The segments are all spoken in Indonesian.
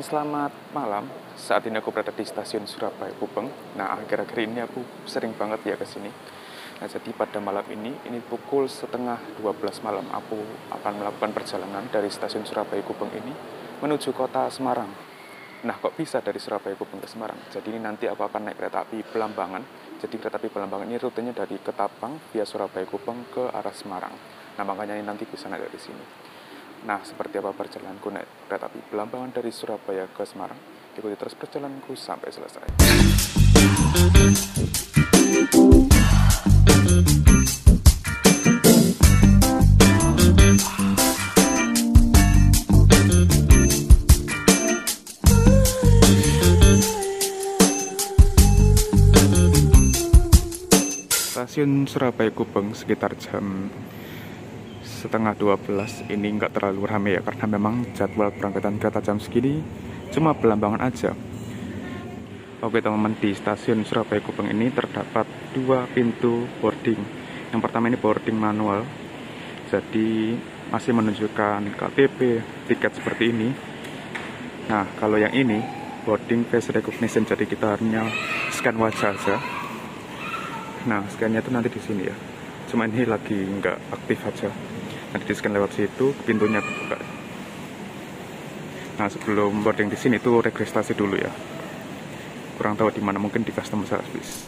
Selamat malam. Saat ini aku berada di stasiun Surabaya Gubeng. Nah, akhir-akhir ini aku sering banget ya ke sini. Nah, jadi pada malam ini pukul setengah 12 malam, aku akan melakukan perjalanan dari stasiun Surabaya Gubeng ini menuju kota Semarang. Nah, kok bisa dari Surabaya Gubeng ke Semarang? Jadi ini nanti aku akan naik kereta api Belambangan. Jadi kereta api Belambangan ini rutenya dari Ketapang via Surabaya Gubeng ke arah Semarang. Nah, makanya ini nanti bisa naik dari sini. Nah, seperti apa perjalananku naik kereta api Belambangan dari Surabaya ke Semarang? Ikuti terus perjalananku sampai selesai. Stasiun Surabaya Gubeng sekitar jam setengah 12 ini nggak terlalu ramai ya, karena memang jadwal berangkatan kereta jam segini cuma Belambangan aja. Oke teman-teman, di stasiun Surabaya Gubeng ini terdapat dua pintu boarding. Yang pertama ini boarding manual, jadi masih menunjukkan KTP, tiket seperti ini. Nah, kalau yang ini boarding face recognition, jadi kita hanya scan wajah aja. Nah, scannya itu nanti di sini ya, cuma ini lagi nggak aktif aja. Nanti di scan lewat situ, pintunya kebuka. Nah, sebelum boarding di sini itu registrasi dulu ya. Kurang tahu di mana, mungkin di customer service.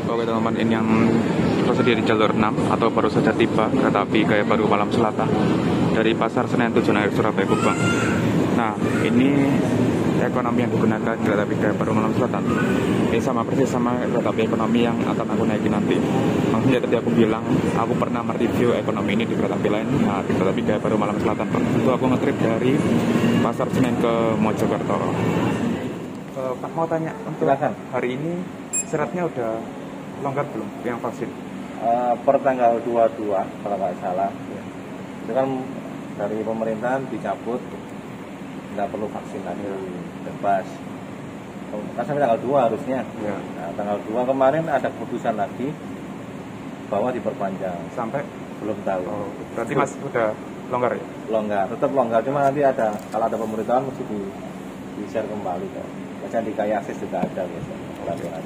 Oke teman-teman, ini yang tersedia di jalur 6 atau baru saja tiba kereta api Gaya Baru Malam Selatan dari Pasar Senen tujuan akhir Surabaya Gubeng. Nah, ini ekonomi yang digunakan kereta api Gaya Baru Malam Selatan. Ini sama persis sama kereta api ekonomi yang akan aku naiki nanti. Maksudnya tadi aku bilang aku pernah mereview ekonomi ini di kereta api lain. Nah, di kereta api Gaya Baru Malam Selatan, Pak. Itu aku ngetrip dari Pasar Senen ke Mojokerto. Pak, mau tanya, untuk hari ini syaratnya udah longgar belum yang vaksin? Per tanggal 22 kalau nggak salah ya. Itu kan dari pemerintahan dicabut, nggak perlu vaksin lagi, bebas kan sampai tanggal 2 harusnya ya. Nah, tanggal 2 kemarin ada keputusan lagi bahwa diperpanjang sampai belum tahu. Berarti Mas udah longgar ya? Longgar, tetap longgar, cuma nanti ada, kalau ada pemerintahan mesti di share kembali kok. Macam di Kaya Akses juga ada biasanya.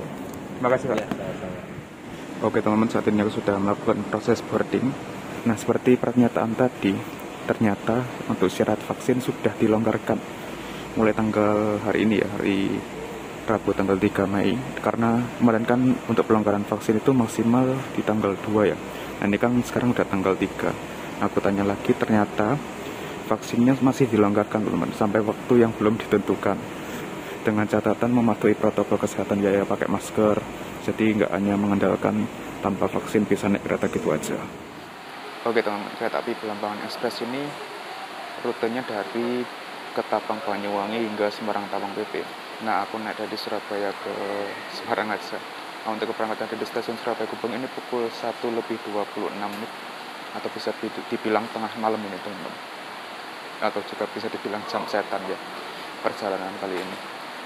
Terima kasih Pak. Ya, oke teman-teman, saat ini aku sudah melakukan proses boarding. Nah, seperti pernyataan tadi, ternyata untuk syarat vaksin sudah dilonggarkan mulai tanggal hari ini ya, hari Rabu tanggal 3 Mei. Karena kemarin kan untuk pelonggaran vaksin itu maksimal di tanggal 2 ya. Nah, ini kan sekarang udah tanggal 3. Aku tanya lagi, ternyata vaksinnya masih dilonggarkan teman-teman sampai waktu yang belum ditentukan. Dengan catatan mematuhi protokol kesehatan ya, pakai masker. Jadi nggak hanya mengandalkan tanpa vaksin bisa naik kereta gitu aja. Oke teman-teman, kereta api Belambangan Express ini rutenya dari Ketapang Banyuwangi hingga Semarang Tawang PP. Nah, aku naik dari Surabaya ke Semarang aja. Nah, untuk keberangkatan dari stasiun Surabaya Gubeng ini pukul 1:26 atau bisa dibilang tengah malam ini teman-teman. Atau juga bisa dibilang jam setan ya perjalanan kali ini.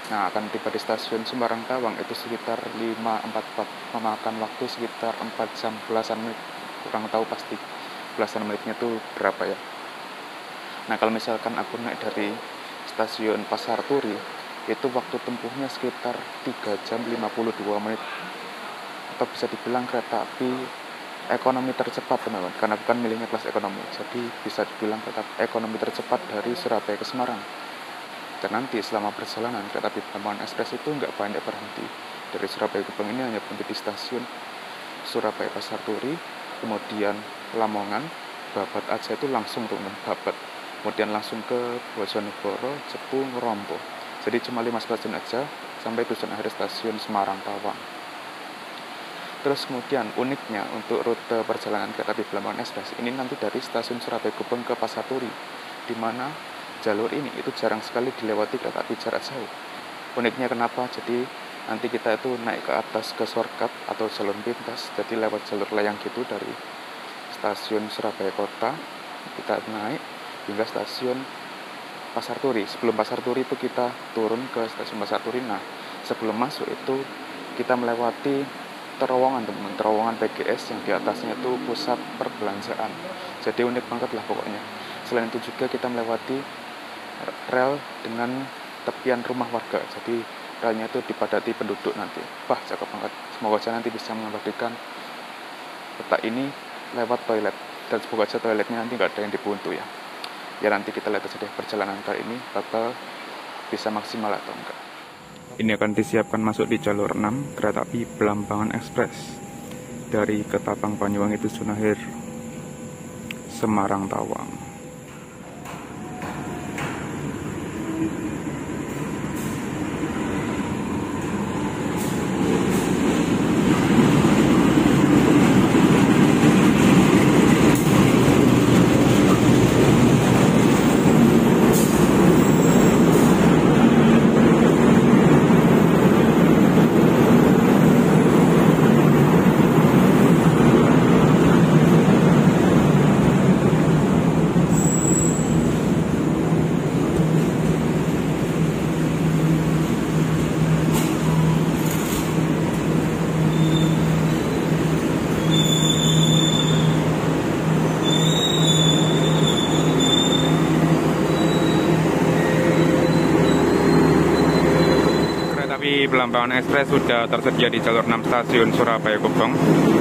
Nah, akan tiba di stasiun Semarang Tawang itu sekitar 5:44, memakan waktu sekitar 4 jam belasan menit. Kurang tahu pasti belasan menitnya tuh berapa ya. Nah, kalau misalkan aku naik dari stasiun Pasar Turi itu waktu tempuhnya sekitar 3 jam 52 menit, atau bisa dibilang kereta api ekonomi tercepat teman-teman, karena bukan milihnya kelas ekonomi, jadi bisa dibilang kereta ekonomi tercepat dari Surabaya ke Semarang. Dan nanti selama perjalanan kereta api Blambangan Express itu nggak banyak berhenti. Dari Surabaya Gubeng ini hanya berhenti di stasiun Surabaya Pasar Turi, kemudian Lamongan, Babat aja itu langsung teman-teman, Babat, kemudian langsung ke Bojonegoro, Jepung, Rompo. Jadi cuma 5 stasiun aja sampai tujuan akhir stasiun Semarang Tawang. Terus kemudian uniknya untuk rute perjalanan kereta api Blambangan Express ini nanti dari stasiun Surabaya Gubeng ke Pasar Turi, di mana jalur ini itu jarang sekali dilewati kereta api jarak jauh. Uniknya kenapa? Jadi nanti kita itu naik ke atas ke shortcut atau jalur pintas, jadi lewat jalur layang gitu dari stasiun Surabaya Kota, kita naik hingga stasiun Pasar Turi. Sebelum Pasar Turi itu kita turun ke stasiun Pasar Turi. Nah, sebelum masuk itu kita melewati terowongan teman, terowongan PGS yang di atasnya itu pusat perbelanjaan. Jadi unik banget lah pokoknya. Selain itu juga kita melewati rel dengan tepian rumah warga, jadi relnya itu dipadati penduduk nanti. Wah, cakep banget. Semoga aja nanti bisa mengabadikan peta ini lewat toilet, dan semoga aja toiletnya nanti nggak ada yang dibuntu ya. Ya nanti kita lihat aja deh perjalanan kali ini bakal bisa maksimal atau enggak. Ini akan disiapkan masuk di jalur 6 kereta api Blambangan Express dari Ketapang Banyuwangi Tujuan Akhir Semarang Tawang. Blambangan Express sudah tersedia di jalur 6 stasiun Surabaya Gubeng.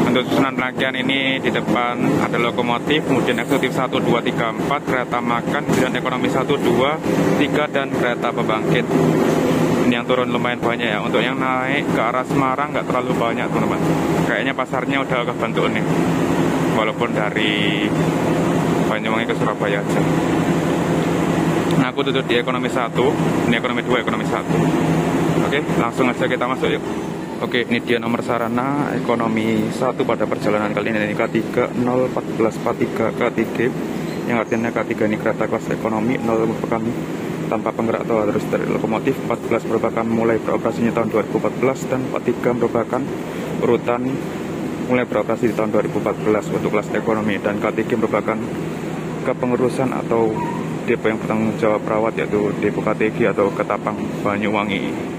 Untuk susunan rangkaian ini di depan ada lokomotif, kemudian eksekutif 1, 2, 3, 4, kereta makan, kemudian ekonomi 1, 2, 3, dan kereta pembangkit. Ini yang turun lumayan banyak ya. Untuk yang naik ke arah Semarang nggak terlalu banyak teman-teman. Kayaknya pasarnya udah kebentuk nih, walaupun dari Banyuwangi ke Surabaya aja. Nah, aku duduk di ekonomi 1, ini ekonomi 2, ekonomi 1. Oke, langsung aja kita masuk yuk. Oke, ini dia nomor sarana ekonomi 1 pada perjalanan kali ini. Ini K3 014 43 K3, yang artinya K3 ini kereta kelas ekonomi, 0 merupakan tanpa penggerak atau harus dari lokomotif, 14 merupakan mulai beroperasinya tahun 2014, dan 43 merupakan urutan mulai beroperasi di tahun 2014 untuk kelas ekonomi, dan K3 merupakan kepengurusan atau depo yang bertanggung jawab perawat, yaitu depo K3 atau Ketapang Banyuwangi.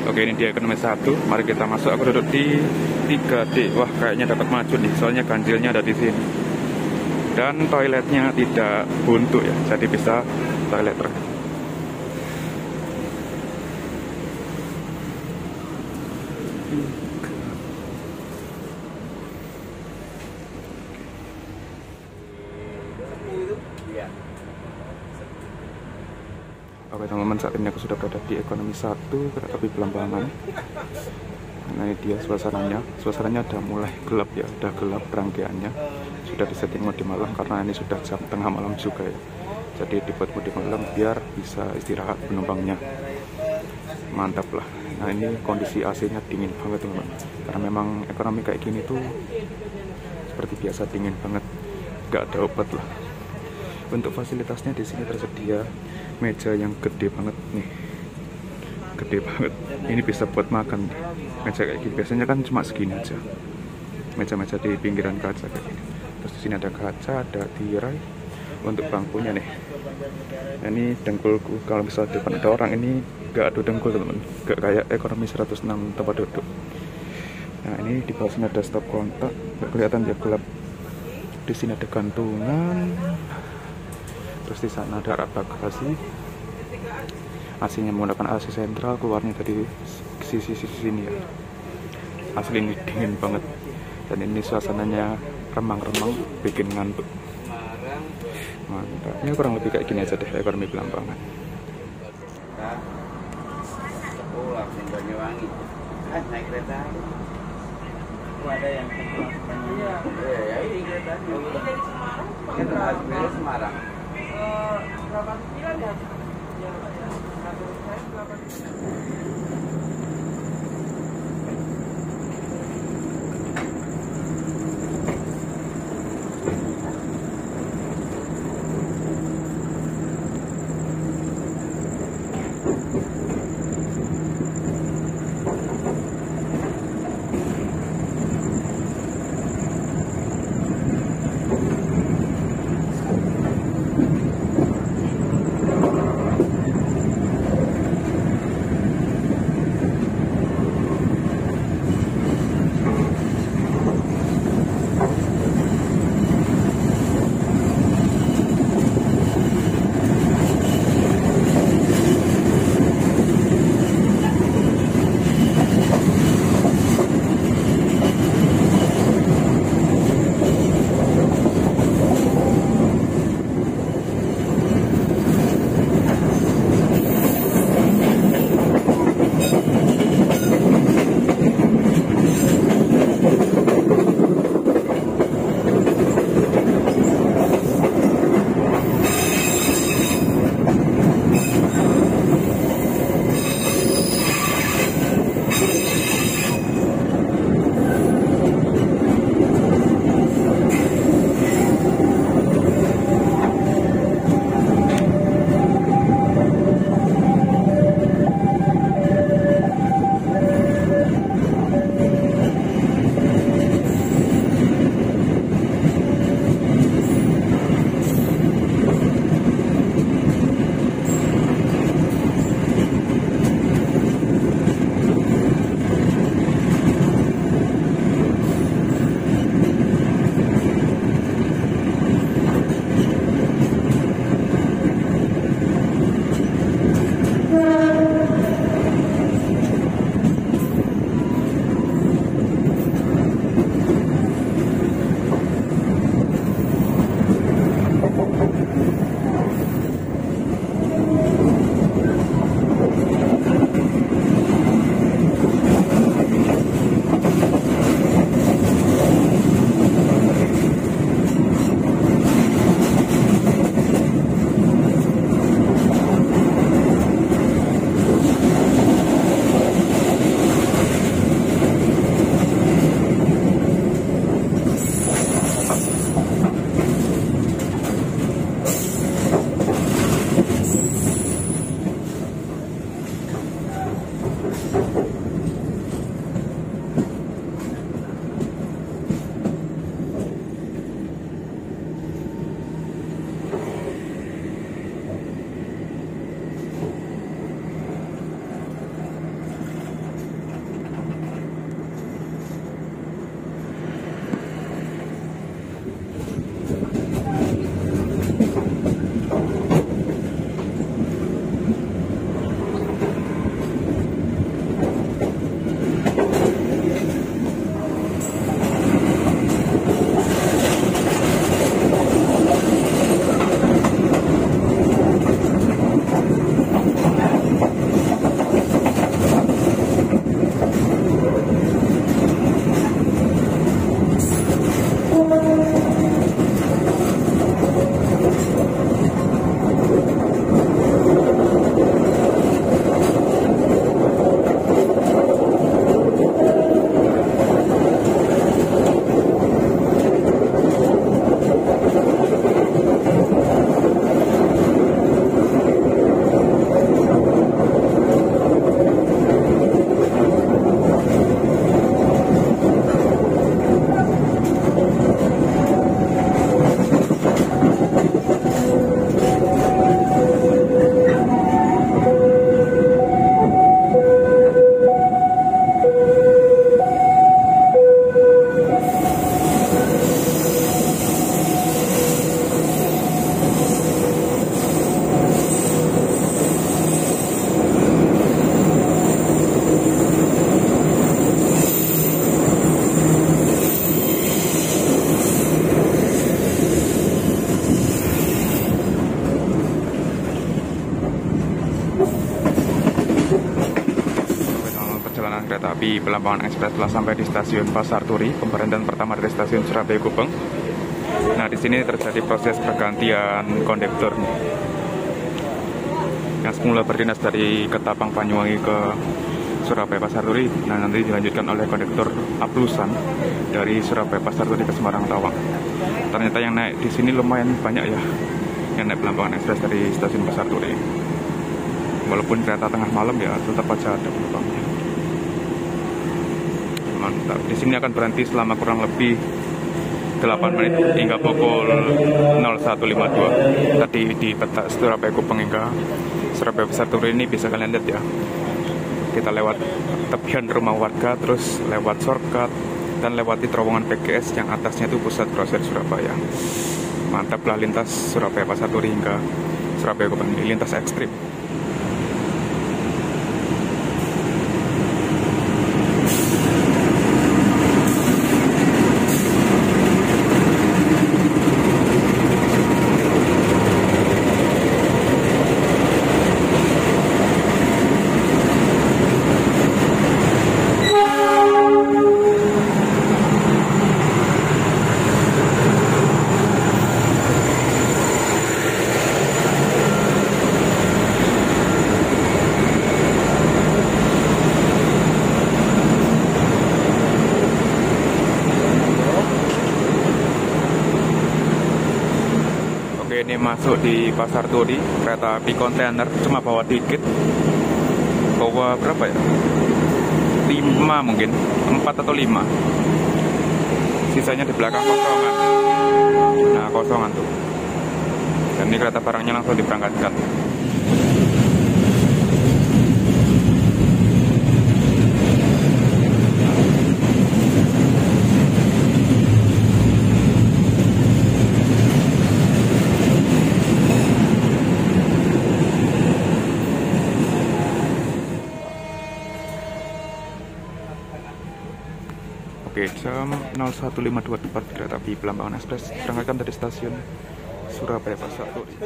Oke, ini dia ekonomi 1. Mari kita masuk. Aku duduk di 3D. Wah, kayaknya dapat maju nih, soalnya ganjilnya ada di sini. Dan toiletnya tidak buntu ya, jadi bisa toilet terakhir. Oke teman-teman, saat ini aku sudah berada di ekonomi 1 kereta api Blambangan. Nah, ini dia suasananya. Suasananya udah mulai gelap ya, udah gelap rangkaiannya. Sudah disetting mode malam karena ini sudah jam tengah malam juga ya. Jadi dibuat mode malam biar bisa istirahat penumpangnya. Mantap lah. Nah, ini kondisi AC-nya dingin banget teman-teman. Karena memang ekonomi kayak gini tuh seperti biasa dingin banget, gak ada obat lah. Untuk fasilitasnya di sini tersedia meja yang gede banget nih, gede banget. Ini bisa buat makan meja kayak gini. Biasanya kan cuma segini aja, meja-meja di pinggiran kaca kayak gini. Terus di sini ada kaca, ada tirai untuk bangkunya nih. Nah, ini dengkulku kalau misalnya depan ada orang, ini gak ada dengkul teman-teman, gak kayak ekonomi 106 tempat duduk. Nah, ini di bawah sini ada stop kontak, gak kelihatan dia gelap. Di sini ada gantungan. Terus di sana ada rak bagasi. AC-nya menggunakan AC sentral, keluarnya dari sisi sini ya. Asli ini dingin banget, dan ini suasananya remang-remang, bikin ngantuk. Mantap. Ini kurang lebih kayak gini aja deh ekonomi Belambangan. Pulang ke Banyuwangi. Naik kereta. Ada yang iya, ini kereta. Dari Semarang. Kita dari Semarang. Berapa bulan ya? Ya, api Belambangan Ekspres telah sampai di stasiun Pasar Turi, pemberhentian pertama dari stasiun Surabaya Gubeng. Nah, di sini terjadi proses pergantian kondektur yang semula berdinas dari Ketapang Banyuwangi ke Surabaya Pasar Turi. Nah, nanti dilanjutkan oleh kondektur Aplusan dari Surabaya Pasar Turi ke Semarang Tawang. Ternyata yang naik di sini lumayan banyak ya, yang naik Belambangan Ekspres dari stasiun Pasar Turi. Walaupun kereta tengah malam ya tetap aja ada penumpangnya. Mantap. Di sini akan berhenti selama kurang lebih 8 menit hingga pukul 01.52. Tadi di peta Surabaya Gubeng hingga Surabaya Pasar Turi ini bisa kalian lihat ya. Kita lewat tepian rumah warga, terus lewat shortcut dan lewati terowongan PGS yang atasnya itu pusat grosir Surabaya. Mantaplah lintas Surabaya Pasar Turi hingga Surabaya Gubeng ini lintas ekstrim. Ini masuk di Pasar Turi, kereta api kontainer, cuma bawa dikit. Bawa berapa ya? 5 mungkin, 4 atau 5. Sisanya di belakang kosongan. Nah, kosongan tuh. Dan ini kereta barangnya langsung diberangkatkan. Oke, jam 01.52 tepat kereta api Belambangan Ekspres berangkatkan dari stasiun Surabaya Pasar Turi.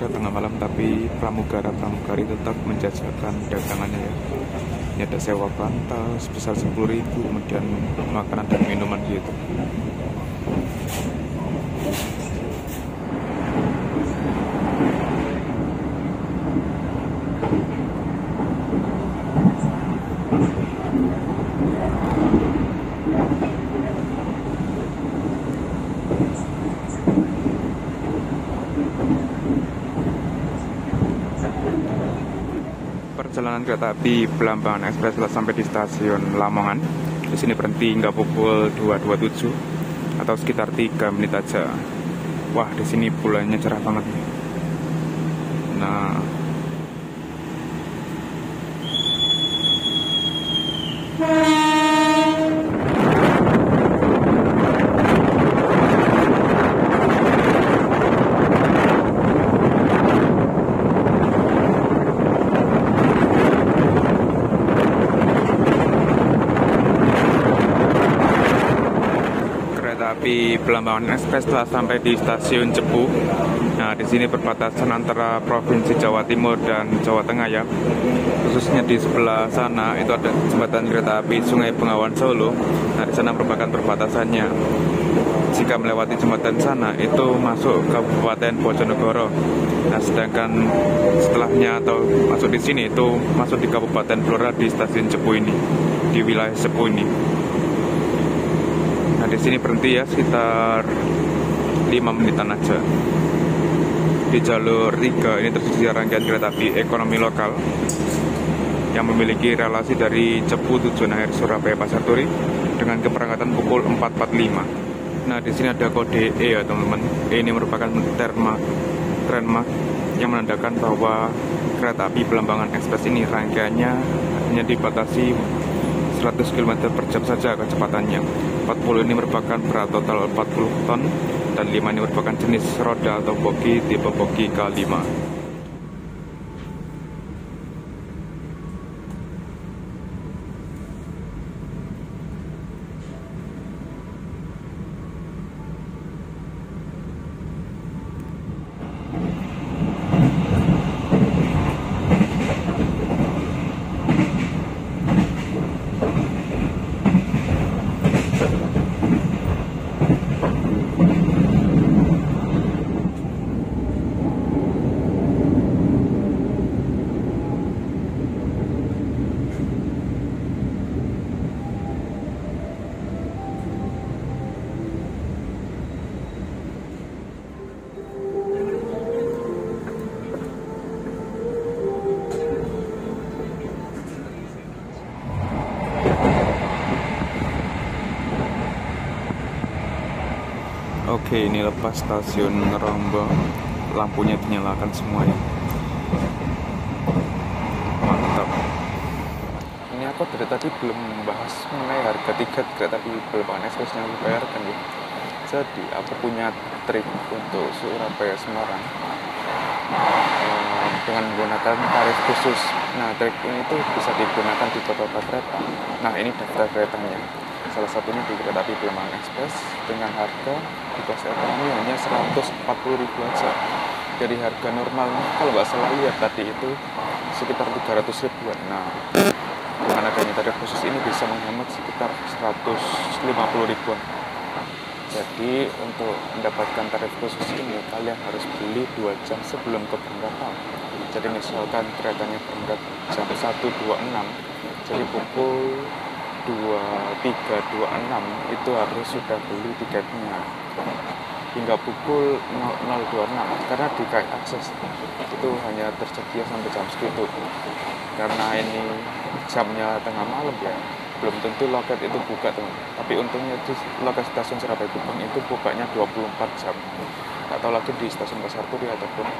Tengah malam, tapi pramugari tetap menjajakan dagangannya ya. Ini ada sewa bantal sebesar 10.000, kemudian makanan dan minuman gitu. Perjalanan kereta api Belambangan Ekspres telah sampai di stasiun Lamongan. Di sini berhenti hingga pukul 2.27 atau sekitar 3 menit aja. Wah, di sini bulannya cerah banget. Nah, api Belambangan Ekspres telah sampai di stasiun Cepu. Nah, di sini perbatasan antara Provinsi Jawa Timur dan Jawa Tengah ya. Khususnya di sebelah sana itu ada jembatan kereta api Sungai Bengawan Solo. Nah, di sana merupakan perbatasannya. Jika melewati jembatan sana itu masuk Kabupaten Bojonegoro. Nah, sedangkan setelahnya atau masuk di sini itu masuk di Kabupaten Blora di stasiun Cepu ini, di wilayah Cepu ini. Nah, di sini berhenti ya sekitar 5 menitan aja. Di jalur 3 ini tersedia rangkaian kereta api ekonomi lokal yang memiliki relasi dari Cepu tujuan akhir Surabaya Pasar Turi dengan keberangkatan pukul 4.45. Nah, di sini ada kode E ya teman-teman. E ini merupakan trademark yang menandakan bahwa kereta api Belambangan Ekspres ini rangkaiannya hanya dibatasi 100 km per jam saja kecepatannya. 40 ini merupakan berat total 40 ton dan 5 ini merupakan jenis roda atau bogi tipe bogi K5. Oke, ini lepas stasiun Rombong, lampunya dinyalakan semua ya. Mantap. Ini aku dari tadi belum membahas mengenai harga tiket kereta api Belambangan Express yang dibayarkan ya. Jadi aku punya trik untuk Surabaya Semarang dengan menggunakan tarif khusus. Nah, trik ini tuh bisa digunakan di beberapa kereta. Nah, ini daftar keretanya. Salah satunya di kereta api Belambangan Express dengan harga di kelas ekonomi hanya 140.000 aja. Dari harga normalnya kalau nggak salah lihat tadi itu sekitar 300 ribuan. Nah, dengan adanya tarif khusus ini bisa menghemat sekitar 150 ribuan. Jadi untuk mendapatkan tarif khusus ini kalian harus beli 2 jam sebelum keberangkatan. Jadi misalkan keretanya berangkat jam 1.26, jadi pukul 23.26 itu harus sudah beli tiketnya hingga pukul 00.26 karena di KAI Akses itu hanya tersedia sampai jam segitu. Karena ini jamnya tengah malam ya, belum tentu loket itu buka teman. Tapi untungnya di loket stasiun Surabaya Gubeng itu bukanya 24 jam. Tak tahu lagi di stasiun Pasar Turi ataupun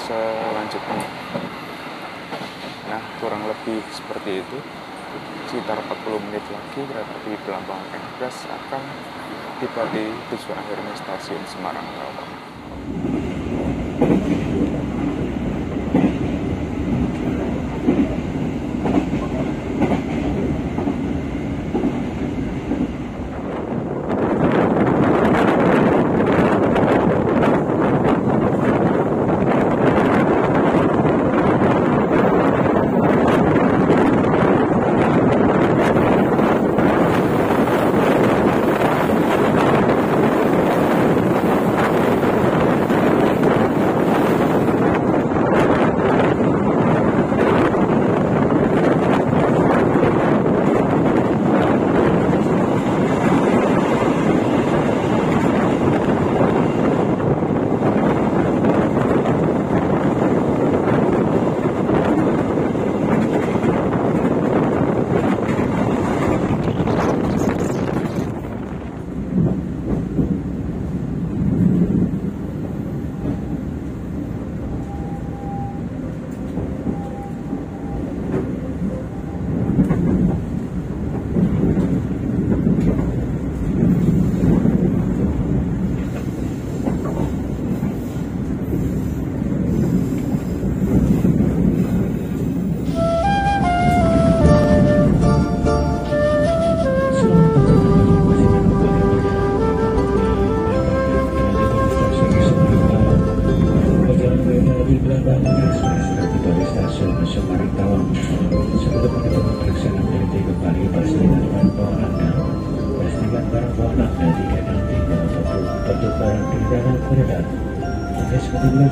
selanjutnya. Nah, kurang lebih seperti itu. Sekitar 40 menit lagi kereta api Belambangan Express akan tiba di tujuan akhirnya stasiun Semarang Rawang.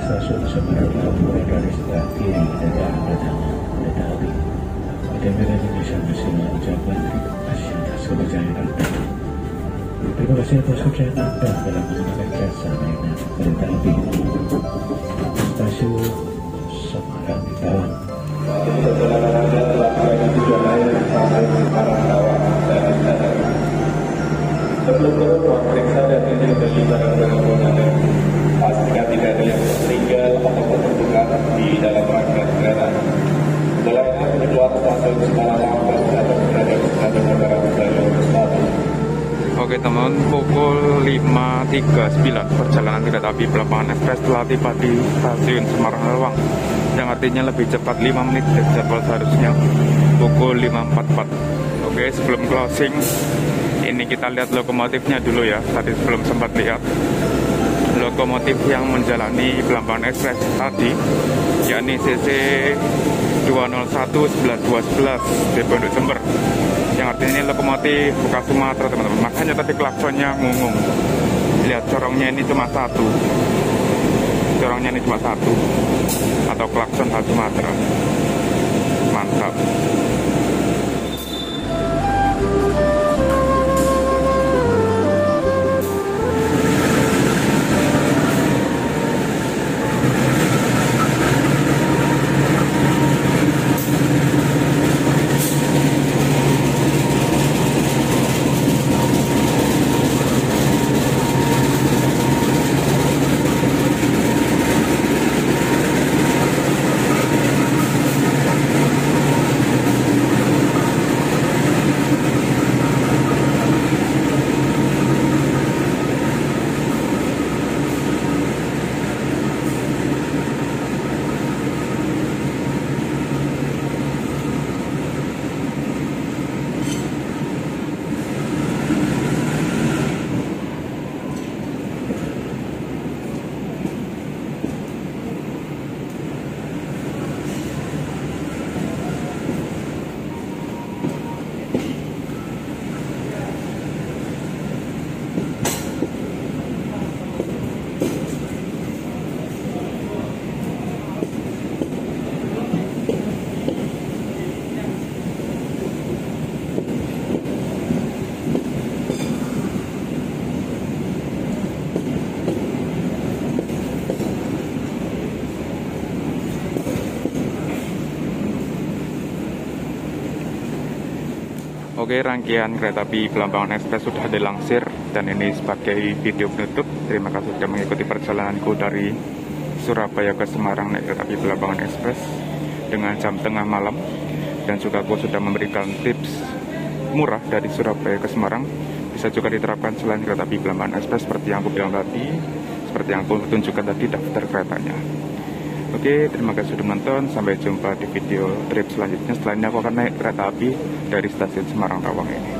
Stasiun Semarang mulai dari sebelah kiri dan arah pertama kereta api. Mudah-mudahan Indonesia masih mengucapkan terima kasih atas kepercayaan Anda. Terima kasih atas kepercayaan Anda dalam menggunakan jasa layanan kereta api. Stasiun Semarang Rawang. Perjalanan Anda telah tiba di tujuan akhir sampai Semarang Rawang dan Sadar. Sebelum turun, ruang periksa dan izin berlibat dengan Anda. Pastikan tidak ada yang tertinggal ataupun tertukar di dalam rangkaian kereta. Selain itu, keluar stasiun Semarang Rawang atau berada di stasiun Manggarai stasiun Semarang. Oke teman, pukul 5.39 perjalanan kereta api Belambangan Ekspres telah tiba di stasiun Semarang Lawang, yang artinya lebih cepat 5 menit dari jadwal seharusnya pukul 5.44. Oke, sebelum closing ini kita lihat lokomotifnya dulu ya. Tadi sebelum sempat lihat lokomotif yang menjalani Belambangan Ekspres tadi, yakni CC 201-11211 di Pondok Jember, yang artinya ini lokomotif bekas Sumatera teman-teman. Makanya tadi klaksonnya ngungung. Lihat corongnya ini cuma satu, corongnya ini cuma satu, atau klakson khas Sumatera. Mantap. Oke, rangkaian kereta api Belambangan Ekspres sudah dilansir, dan ini sebagai video penutup. Terima kasih sudah mengikuti perjalananku dari Surabaya ke Semarang naik kereta api Belambangan Ekspres dengan jam tengah malam, dan juga aku sudah memberikan tips murah dari Surabaya ke Semarang. Bisa juga diterapkan selain kereta api Belambangan Ekspres seperti yang aku bilang tadi, seperti yang aku tunjukkan tadi daftar keretanya. Oke, terima kasih sudah menonton. Sampai jumpa di video trip selanjutnya. Setelah ini aku akan naik kereta api dari stasiun Semarang Tawang ini.